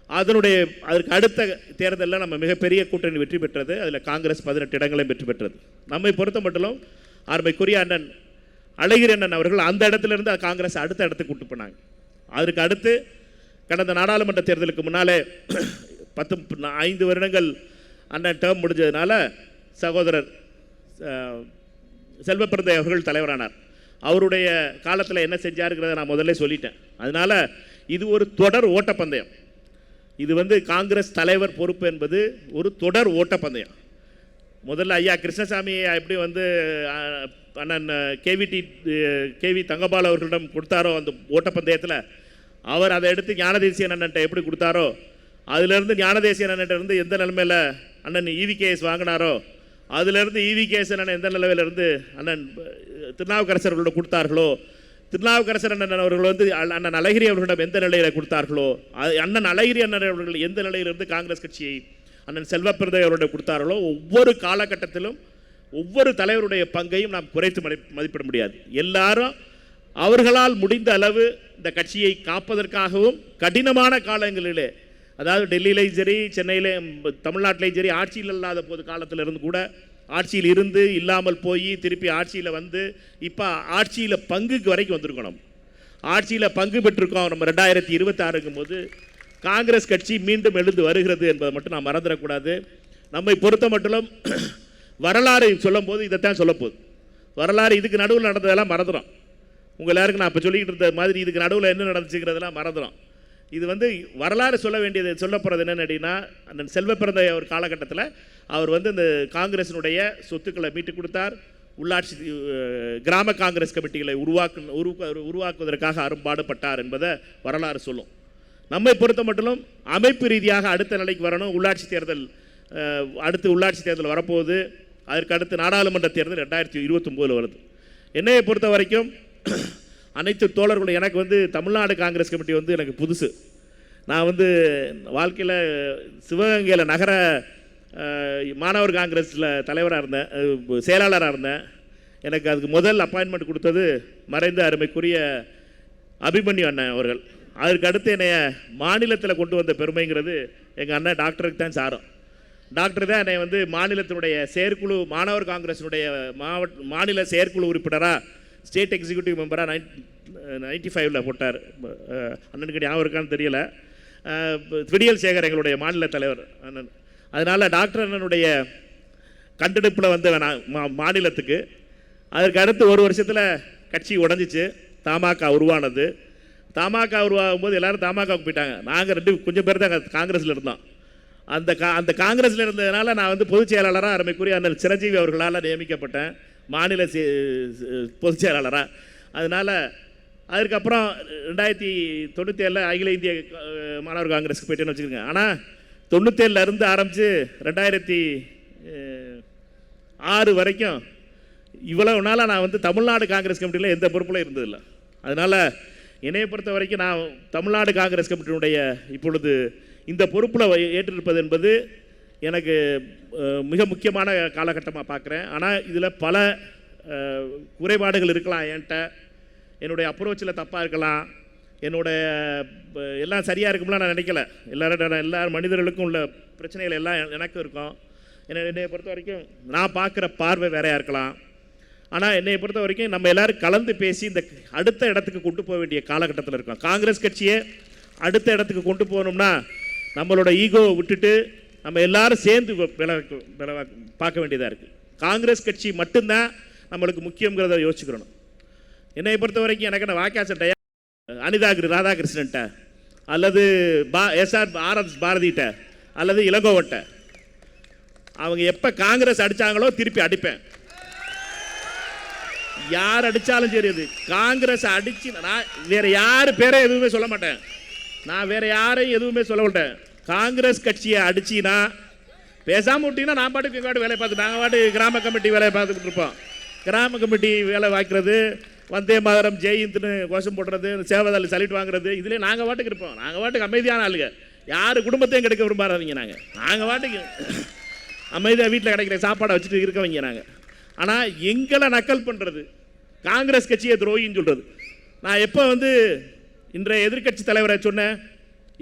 அதற்கு அடுத்த தேர்தலில் நம்ம மிகப்பெரிய கூட்டணி வெற்றி பெற்றது. அதில் காங்கிரஸ் 18 இடங்களையும் வெற்றி பெற்றது. நம்மை பொறுத்த மட்டும் அருமைக்குரிய அண்ணன் அழகிரி அண்ணன் அவர்கள் அந்த இடத்துலேருந்து காங்கிரஸ் அடுத்த இடத்துக்கு கூட்டு போனாங்க. அதற்கு அடுத்து கடந்த நாடாளுமன்ற தேர்தலுக்கு முன்னாலே 5 வருடங்கள் அண்ணன் டேர்ம் முடிஞ்சதுனால சகோதரர் செல்வப்பிரந்தை அவர்கள் தலைவரானார். அவருடைய காலத்தில் என்ன செஞ்சாருங்கிறத நான் முதல்ல சொல்லிட்டேன். அதனால் இது ஒரு தொடர் ஓட்டப்பந்தயம். இது காங்கிரஸ் தலைவர் பொறுப்பு என்பது ஒரு தொடர் ஓட்டப்பந்தயம். முதல்ல ஐயா கிருஷ்ணசாமி எப்படி அண்ணன் கேவி தங்கபால் அவர்களிடம் கொடுத்தாரோ அந்த ஓட்டப்பந்தயத்தில், அவர் அதை எடுத்து ஞானதேசிய அண்ணன்ட்ட எப்படி கொடுத்தாரோ, அதிலிருந்து ஞானதேசிய அண்ணன்ட்ட இருந்து எந்த நிலைமையில் அண்ணன் EVKS வாங்கினாரோ, அதிலிருந்து EVKS அண்ணன் எந்த நிலைமையிலிருந்து அண்ணன் திருநாவுக்கரசர் அவர்களோட கொடுத்தார்களோ, திருநாவுக்கரசர் அண்ணன் அவர்கள் அண்ணன் அழகிரி அவர்களிடம் எந்த நிலையில் கொடுத்தார்களோ, அண்ணன் அழகிரி அண்ணன் அவர்கள் எந்த நிலையிலிருந்து காங்கிரஸ் கட்சியை அண்ணன் செல்வப்பிரந்தை அவருடைய கொடுத்தார்களோ, ஒவ்வொரு காலகட்டத்திலும் ஒவ்வொரு தலைவருடைய பங்கையும் நாம் குறைத்து மதிப்பிட முடியாது. எல்லாரும் அவர்களால் முடிந்த அளவு இந்த கட்சியை காப்பதற்காகவும் கடினமான காலங்களிலே, அதாவது டெல்லியிலையும் சரி சென்னையிலே தமிழ்நாட்டிலையும் சரி ஆட்சியில் இல்லாத போது காலத்தில் இருந்து கூட ஆட்சியில் இருந்து இல்லாமல் போய் திருப்பி ஆட்சியில் இப்போ ஆட்சியில் பங்குக்கு வரைக்கும் வந்திருக்கணும். ஆட்சியில் பங்கு பெற்றிருக்கோம். நம்ம 2026 போது காங்கிரஸ் கட்சி மீண்டும் எழுந்து வருகிறது என்பதை மட்டும் நான் மறந்துடக்கூடாது. நம்மை பொறுத்த மட்டும் வரலாறு சொல்லும் போது இதைத்தான் சொல்லப்போகுது. வரலாறு இதுக்கு நடுவில் நடந்ததெல்லாம் மறந்துடும். உங்கள் எல்லாருக்கும் நான் இப்போ சொல்லிக்கிட்டு இருந்த மாதிரி இதுக்கு நடுவில் என்ன நடந்துச்சுங்கிறதெல்லாம் மறந்துடும். இது வரலாறு சொல்ல வேண்டியது சொல்ல போகிறது என்னென்னு அப்படின்னா, அந்த செல்வப்பிரந்தை ஒரு காலகட்டத்தில் அவர் இந்த காங்கிரஸினுடைய சொத்துக்களை மீட்டு கொடுத்தார். உள்ளாட்சி கிராம காங்கிரஸ் கமிட்டிகளை உருவாக்குவதற்காக அரும்பாடுபட்டார் என்பதை வரலாறு சொல்லும். நம்மை பொறுத்த மட்டும் அமைப்பு ரீதியாக அடுத்த நிலைக்கு வரணும். உள்ளாட்சி தேர்தல் அடுத்து உள்ளாட்சி தேர்தல் வரப்போகுது. அதற்கு அடுத்து நாடாளுமன்ற தேர்தல் 2029 வருது. என்னையை பொறுத்த வரைக்கும் அனைத்து தோழர்களும் எனக்கு தமிழ்நாடு காங்கிரஸ் கமிட்டி எனக்கு புதுசு. நான் வாழ்க்கையில் சிவகங்கையில் நகர மாணவர் காங்கிரஸில் தலைவராக இருந்தேன், செயலாளராக இருந்தேன். எனக்கு அதுக்கு முதல் அப்பாயின்மெண்ட் கொடுத்தது மறைந்த அருமைக்குரிய அபிமன்யு அண்ணன் அவர்கள். அதற்கு அடுத்து என்னைய மாநிலத்தில் கொண்டு வந்த பெருமைங்கிறது எங்கள் அண்ணன் டாக்டருக்கு தான் சாரும். டாக்டர் தான் என்னை மாநிலத்தினுடைய செயற்குழு மாணவர் காங்கிரஸினுடைய மாநில செயற்குழு உறுப்பினராக ஸ்டேட் எக்ஸிக்யூட்டிவ் மெம்பராக 95 போட்டார். அண்ணனுக்கு ஞாபகம் இருக்கான்னு தெரியல. விடியல் சேகர் எங்களுடைய மாநில தலைவர் அண்ணன். அதனால் டாக்டர் அண்ணனுடைய கண்டெடுப்பில் மாநிலத்துக்கு. அதற்கு அடுத்து ஒரு வருஷத்தில் கட்சி உடஞ்சிச்சு, தமாக உருவானது. தமாக உருவாகும் போது எல்லோரும் தமாகாவுக்கு போயிட்டாங்க. நாங்கள் கொஞ்சம் பேர் தான் காங்கிரஸில் இருந்தோம். அந்த காங்கிரஸில் இருந்ததுனால நான் பொதுச் செயலாளராக அருமைக்குரிய அண்ணன் சிரஞ்சீவி அவர்களால் நியமிக்கப்பட்டேன் மாநில பொதுச் செயலாளராக. அதனால் அதுக்கப்புறம் 2097 அகில இந்திய மாணவர் காங்கிரஸுக்கு போயிட்டேன்னு வச்சுக்கோங்க. ஆனால் 97 இருந்து ஆரம்பித்து 2006 வரைக்கும் இவ்வளவு நாளாக நான் தமிழ்நாடு காங்கிரஸ் கமிட்டியில் எந்த பொறுப்பில் இருந்ததில்லை. அதனால் என்னையை பொறுத்த வரைக்கும் நான் தமிழ்நாடு காங்கிரஸ் கமிட்டியினுடைய இப்பொழுது இந்த பொறுப்பில் ஏற்றிருப்பது என்பது எனக்கு மிக முக்கியமான காலகட்டமாக பார்க்குறேன். ஆனால் இதில் பல குறைபாடுகள் இருக்கலாம். என்கிட்ட என்னுடைய அப்ரோச்சில் தப்பாக இருக்கலாம், என்னுடைய எல்லாம் சரியாக இருக்கும்லாம் நான் நினைக்கல. எல்லா மனிதர்களுக்கும் உள்ள பிரச்சனைகள் எல்லாம் எனக்கும் இருக்கும். என்னை பொறுத்த வரைக்கும் நான் பார்க்குற பார்வை வேறையாக இருக்கலாம். ஆனால் என்னை பொறுத்த வரைக்கும் நம்ம எல்லோரும் கலந்து பேசி இந்த அடுத்த இடத்துக்கு கொண்டு போக வேண்டிய காலகட்டத்தில் இருக்கோம். காங்கிரஸ் கட்சியை அடுத்த இடத்துக்கு கொண்டு போகணும்னா நம்மளோட ஈகோவை விட்டுட்டு நம்ம எல்லாரும் சேர்ந்து பார்க்க வேண்டியதாக இருக்குது. காங்கிரஸ் கட்சி மட்டும்தான் நம்மளுக்கு முக்கியங்கிறத யோசிச்சுக்கிறணும். என்னை பொறுத்த வரைக்கும் எனக்கு என்ன வாக்கியாசன்ட்ட அனிதா ராதாகிருஷ்ணன்ட்ட அல்லது RS பாரதிட்ட அல்லது இளங்கோவன்ட்ட அவங்க எப்போ காங்கிரஸ் அடித்தாங்களோ திருப்பி அடிப்பேன். யார் அடித்தாலும் சரி, அது காங்கிரஸ் அடிச்சு நான் வேறு யார் பேரை எதுவுமே சொல்ல மாட்டேன். நான் வேறு யாரையும் எதுவுமே சொல்ல மாட்டேன். காங்கிரஸ் கட்சியை அடிச்சின்னா பேசாமல் விட்டிங்கன்னா நான் பாட்டுக்கு எங்கள் வேலையை பார்த்து நாங்கள் பாட்டு கிராம கமிட்டி வேலையை பார்த்துக்கிட்டு இருப்போம். கிராம கமிட்டி வேலை வாய்க்கிறது, வந்தே மாதரம் ஜெயிந்துன்னு கோஷம் போடுறது, சேவதாளி சலிட்டு வாங்குறது, இதிலே நாங்கள் பாட்டுக்கு இருப்போம். நாங்கள் பாட்டுக்கு அமைதியான ஆளுங்க, யார் குடும்பத்தையும் கிடைக்க விரும்பாதவங்க. நாங்கள் பாட்டுக்கு அமைதியாக வீட்டில் கிடைக்கிற சாப்பாடை வச்சுட்டு இருக்கவங்க நாங்கள். ஆனால் எங்களை நக்கல் பண்ணுறது, காங்கிரஸ் கட்சியை துரோகின்னு சொல்கிறது. நான் எப்போ இன்றைய எதிர்கட்சி தலைவரை சொன்னேன்,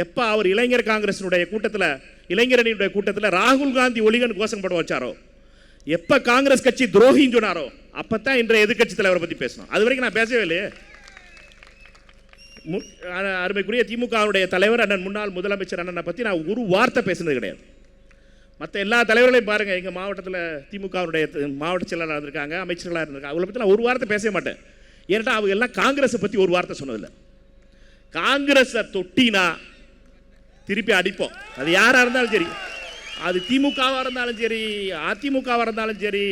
எப்போ அவர் இளைஞர் காங்கிரஸினுடைய கூட்டத்தில், இளைஞரணியுடைய கூட்டத்தில் ராகுல் காந்தி ஒளிகன் கோஷம் போட வச்சாரோ, எப்போ காங்கிரஸ் கட்சி துரோகின்னு சொன்னாரோ, அப்போ தான் இன்றைய எதிர்கட்சி தலைவரை பற்றி பேசணும். அது வரைக்கும் நான் பேசவே இல்லையே. அருமைக்குரிய திமுகவுடைய தலைவர் அண்ணன், முன்னாள் முதலமைச்சர் அண்ணனை பற்றி நான் ஒரு வார்த்தை பேசுனது கிடையாது. மற்ற எல்லா தலைவர்களையும் பாருங்கள், எங்கள் மாவட்டத்தில் திமுகவுடைய மாவட்ட செயலாளர் இருந்திருக்காங்க, அமைச்சர்களாக இருந்திருக்காங்க, அவங்கள பற்றி நான் ஒரு வார்த்தை பேசவே மாட்டேன். ஏன்னா அவங்க எல்லாம் காங்கிரஸை பற்றி ஒரு வார்த்தை சொன்னதில்லை. காங்கிரஸை தொட்டினா திருப்பி அடிப்போம். அது யாராக இருந்தாலும் சரி, அது திமுகவாக இருந்தாலும் சரி, அதிமுகவாக இருந்தாலும் சரி,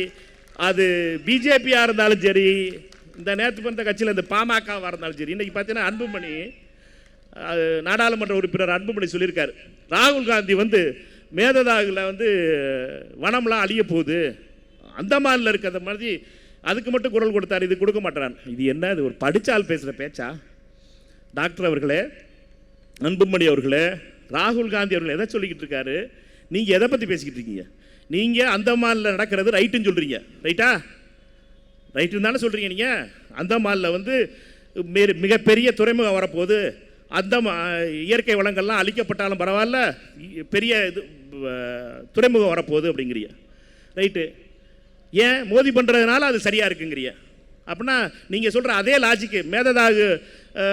அது பிஜேபியாக இருந்தாலும் சரி, இந்த நேற்று வந்த கட்சியில் இந்த பாமகவாக இருந்தாலும் சரி. இன்றைக்கி பார்த்தீங்கன்னா அன்புமணி, நாடாளுமன்ற உறுப்பினர் அன்புமணி சொல்லியிருக்காரு, ராகுல் காந்தி வந்து மேததாகில் வந்து வனம்லாம் அழிய போகுது, அந்தமானில் இருக்க அந்த மாதிரி அதுக்கு மட்டும் குரல் கொடுத்தார், இது கொடுக்க மாட்டான். இது என்ன, இது ஒரு படித்தால் பேசுகிற பேச்சா? டாக்டர் அவர்களே, அன்புமணி அவர்களே, ராகுல் காந்தி அவர்கள் எதை சொல்லிக்கிட்டு இருக்காரு? நீங்கள் எதை பற்றி பேசிக்கிட்டு இருக்கீங்க? நீங்கள் அந்தமானில் நடக்கிறது ரைட்டுன்னு சொல்கிறீங்க, ரைட்டா? ரைட்டுன்னு தானே சொல்கிறீங்க. நீங்கள் அந்தமானில் வந்து மிகப்பெரிய துறைமுகம் வரப்போகுது, அந்த இயற்கை வளங்கள்லாம் அழிக்கப்பட்டாலும் பரவாயில்ல, பெரிய இது துறைமுகம் வரப்போகுது அப்படிங்கிறிய, ரைட்டு. ஏன் மோதி பண்ணுறதுனால அது சரியாக இருக்குங்கிறிய? அப்படின்னா நீங்கள் சொல்கிற அதே லாஜிக்கு மேததாகு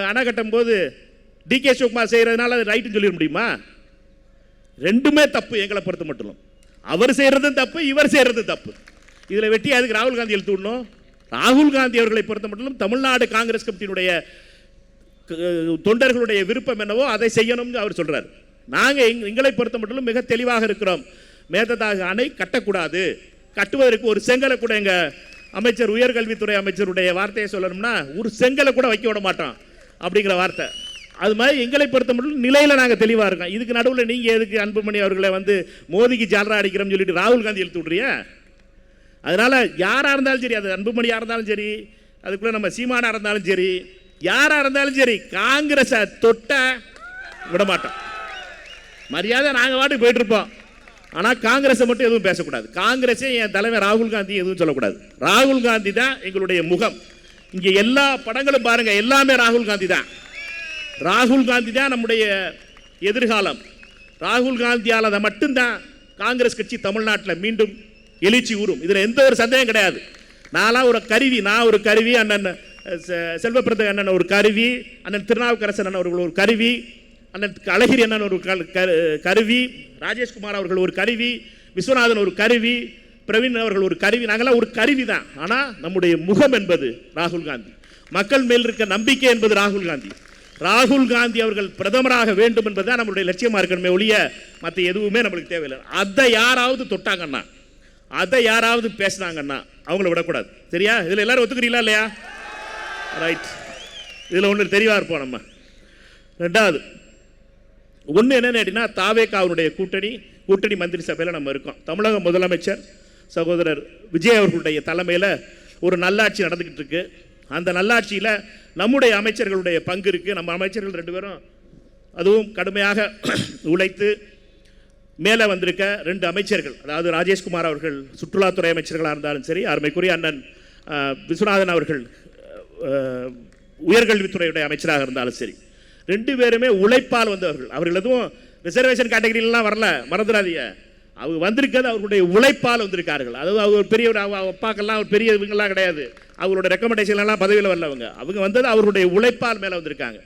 அணை கட்டும் போது டிகே சிவகுமார் செய்கிறதுனால அது ரைட்டுன்னு சொல்லிட முடியுமா? ரெண்டுமே தப்பு. எங்களை பொறுத்த மட்டும் அவர் செய்கிறதும் தப்பு, இவர் செய்கிறதும் தப்பு. இதில் வெட்டி அதுக்கு ராகுல் காந்தி எழுத்து விடணும். ராகுல் காந்தி அவர்களை பொறுத்த மட்டும் தமிழ்நாடு காங்கிரஸ் கமிட்டியினுடைய தொண்டர்களுடைய விருப்பம் என்னவோ அதை செய்யணும்னு அவர் சொல்கிறார். நாங்கள் எங்களை பொறுத்த மட்டும் மிக தெளிவாக இருக்கிறோம். மேததாகு அணை கட்டக்கூடாது, கட்டுவதற்கு ஒரு செங்கலை கூட எங்கள் அமைச்சர், உயர்கல்வித்துறை அமைச்சருடைய வார்த்தையை சொல்லணும்னா ஒரு செங்கலை கூட வைக்க விட மாட்டோம் அப்படிங்கிற வார்த்தை. அது மாதிரி எங்களை பொறுத்த மட்டும் நிலையில் நாங்கள் தெளிவாக இருக்கோம். இதுக்கு நடுவில் நீங்கள் எதுக்கு அன்புமணி அவர்களை வந்து மோதிக்கு ஜாலரா அடிக்கிறோம்னு சொல்லிட்டு ராகுல் காந்தி எழுத்து விட்றிய? அதனால் யாராக இருந்தாலும் சரி, அது அன்புமணியாக இருந்தாலும் சரி, அதுக்குள்ளே நம்ம சீமானாக இருந்தாலும் சரி, யாராக இருந்தாலும் சரி, காங்கிரஸை தொட்ட விட மாட்டோம். மரியாதை நாங்கள் வாட்டுக்கு போயிட்டுருப்போம். ஆனால் காங்கிரஸை மட்டும் எதுவும் பேசக்கூடாது. காங்கிரஸே என் தலைவர் ராகுல் காந்தி எதுவும் சொல்லக்கூடாது. ராகுல் காந்தி தான் எங்களுடைய முகம். இங்கே எல்லா படங்களும் பாருங்கள், எல்லாமே ராகுல் காந்தி தான். ராகுல் காந்தி தான் நம்முடைய எதிர்காலம். ராகுல் காந்தியால் அதை மட்டும்தான் காங்கிரஸ் கட்சி தமிழ்நாட்டில் மீண்டும் எழுச்சி ஊறும். இதில் எந்த ஒரு சந்தேகம் கிடையாது. நான் ஒரு கருவி, அண்ணன் செல்வப்பிரத அண்ணன் ஒரு கருவி, அண்ணன் திருநாவுக்கரசன் அண்ணன் அவர்கள் ஒரு கருவி, அண்ணன் அழகிரி அண்ணன் ஒரு கருவி, ராஜேஷ்குமார் அவர்கள் ஒரு கருவி, விஸ்வநாதன் ஒரு கருவி, பிரவீன் அவர்கள் ஒரு கருவி. நாங்களாம் ஒரு கருவி தான். ஆனால் நம்முடைய முகம் என்பது ராகுல் காந்தி. மக்கள் மேல் இருக்க நம்பிக்கை என்பது ராகுல் காந்தி. ராகுல் காந்தி அவர்கள் பிரதமராக வேண்டும் என்பதுதான் நம்மளுடைய லட்சியமாக இருக்கணுமே ஒழிய மற்ற எதுவுமே நம்மளுக்கு தேவையில்லை. அதை யாராவது தொட்டாங்கன்னா, அதை யாராவது பேசினாங்கன்னா அவங்கள விடக்கூடாது. சரியா? இதில் எல்லாரும் ஒத்துக்கிறீங்களா இல்லையா? ரைட். இதில் ஒன்று தெளிவாக இருப்போம். நம்ம ரெண்டாவது ஒன்று என்னென்னு கேட்டிங்கன்னா, தாவேகாவுடைய கூட்டணி மந்திரி சபையில் நம்ம இருக்கோம். தமிழக முதலமைச்சர் சகோதரர் விஜய் அவர்களுடைய தலைமையில் ஒரு நல்லாட்சி நடந்துக்கிட்டு இருக்கு. அந்த நல்லாட்சியில் நம்முடைய அமைச்சர்களுடைய பங்கு இருக்குது. நம்ம அமைச்சர்கள் 2 பேரும் அதுவும் கடுமையாக உழைத்து மேலே வந்திருக்க 2 அமைச்சர்கள், அதாவது ராஜேஷ்குமார் அவர்கள் சுற்றுலாத்துறை அமைச்சர்களாக இருந்தாலும் சரி, அருமைக்குரிய அண்ணன் விஸ்வநாதன் அவர்கள் உயர்கல்வித்துறையுடைய அமைச்சராக இருந்தாலும் சரி, 2 பேருமே உழைப்பால் வந்தவர்கள். அவர்கள் எதுவும் ரிசர்வேஷன் கேட்டகரியிலாம் வரல, மறந்துடாதீங்க. அவங்க வந்திருக்கிறது அவர்களுடைய உழைப்பால் வந்திருக்கார்கள். அதாவது அவங்க பெரிய அப்பாக்கெல்லாம் ஒரு பெரிய இவங்கெல்லாம் கிடையாது, அவங்களோட ரெக்கமெண்டேஷன்லாம் பதவியில் வரலவங்க. அவங்க வந்தது அவருடைய உழைப்பால் மேலே வந்திருக்காங்க.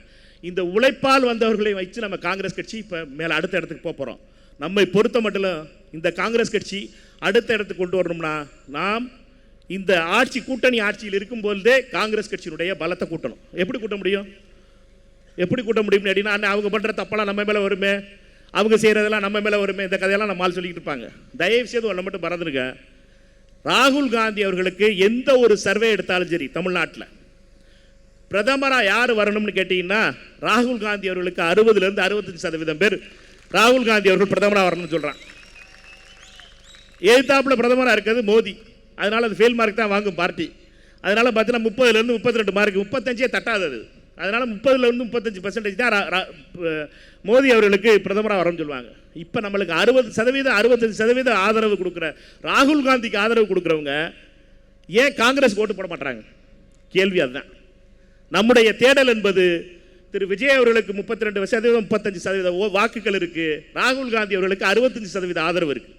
இந்த உழைப்பால் வந்தவர்களை வச்சு நம்ம காங்கிரஸ் கட்சி இப்போ மேலே அடுத்த இடத்துக்கு போகிறோம். நம்மை பொறுத்த மட்டும் இந்த காங்கிரஸ் கட்சி அடுத்த இடத்துக்கு கொண்டு வரணும்னா நாம் இந்த கூட்டணி ஆட்சியில் இருக்கும்போதே காங்கிரஸ் கட்சியினுடைய பலத்தை கூட்டணும். எப்படி கூட்ட முடியும் அப்படின்னா, அவங்க பண்ணுற தப்பெல்லாம் நம்ம மேலே வருமே, அவங்க செய்கிறதெல்லாம் நம்ம மேலே வருமே, இந்த கதையெல்லாம் நம்ம சொல்லிக்கிட்டு இருப்பாங்க. தயவு செய்து ஒன்றை மட்டும் மறந்துருங்க. ராகுல் காந்தி அவர்களுக்கு எந்த ஒரு சர்வே எடுத்தாலும் சரி, தமிழ்நாட்டில் பிரதமராக யார் வரணும்னு கேட்டிங்கன்னா, ராகுல் காந்தி அவர்களுக்கு 60லேருந்து 65% பேர் ராகுல் காந்தி அவர்கள் பிரதமராக வரணும்னு சொல்கிறான். எதிர்த்தாப்பில் பிரதமராக இருக்கிறது மோடி. அதனால் அது ஃபெயில் மார்க் தான் வாங்கும் பார்ட்டி. அதனால் பார்த்தீங்கன்னா 30லேருந்து 32 மார்க், 35 தட்டாது அது. அதனால் 30லேருந்து 35% தான் மோடி அவர்களுக்கு பிரதமராக வரணும்னு சொல்லுவாங்க. இப்போ நம்மளுக்கு 60% 65% ஆதரவு கொடுக்குற ராகுல் காந்திக்கு ஆதரவு கொடுக்குறவங்க ஏன் காங்கிரஸ் ஓட்டு போட மாட்டாங்க? கேள்வி அதுதான். நம்முடைய தேடல் என்பது திரு விஜய் அவர்களுக்கு 32% 35% வாக்குகள் இருக்கு. ராகுல் காந்தி அவர்களுக்கு 65% ஆதரவு இருக்கு.